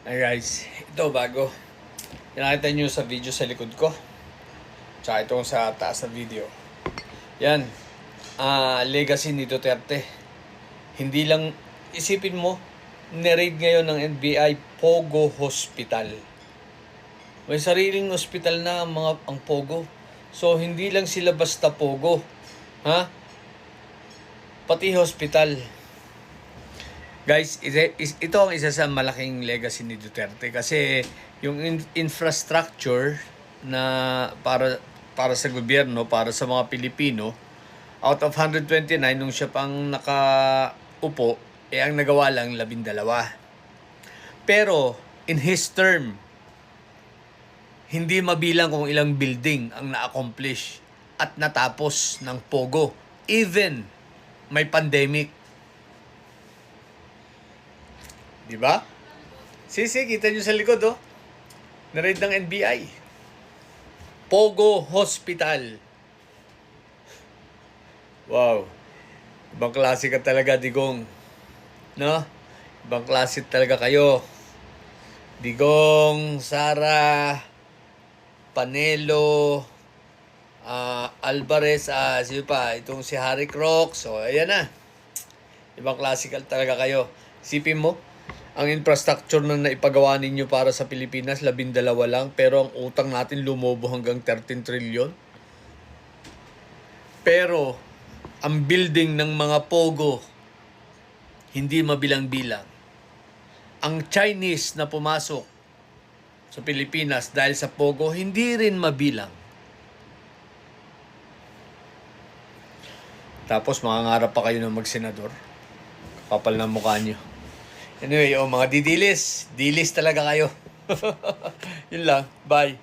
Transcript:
Hey guys, ito bago. Nakita nyo sa video sa likod ko. Tsaka itong sa taas ng video. Yan. Legacy ni Duterte. Hindi lang, isipin mo, ni-raid ngayon ng NBI Pogo Hospital. May sariling hospital na ang Pogo. So, hindi lang sila basta Pogo. Ha? Pati hospital. Guys, ito ang isa sa malaking legacy ni Duterte kasi yung infrastructure na para sa gobyerno, para sa mga Pilipino, out of 129 nung siya pang nakaupo, ang nagawa lang 12. Pero in his term, hindi mabilang kung ilang building ang na-accomplish at natapos ng Pogo. Even may pandemic. Diba? Sisi, kita nyo sa likod, oh. Na-raid ng NBI. Pogo Hospital. Wow. Ibang klase ka talaga, Digong. No? Ibang klase talaga kayo. Digong, Sara, Panelo, Alvarez, sino pa? Itong si Harry Croc. So, ayan na. Ibang klase ka talaga kayo. Sipin mo, ang infrastructure na naipagawa ninyo para sa Pilipinas, 12 lang, pero ang utang natin lumobo hanggang 13 trillion. Pero, ang building ng mga Pogo, hindi mabilang-bilang. Ang Chinese na pumasok sa Pilipinas dahil sa Pogo, hindi rin mabilang. Tapos, mangangarap pa kayo ng magsenador. Kapal na mukha nyo. Anyway, mga dilis talaga kayo. Yun lang. Bye.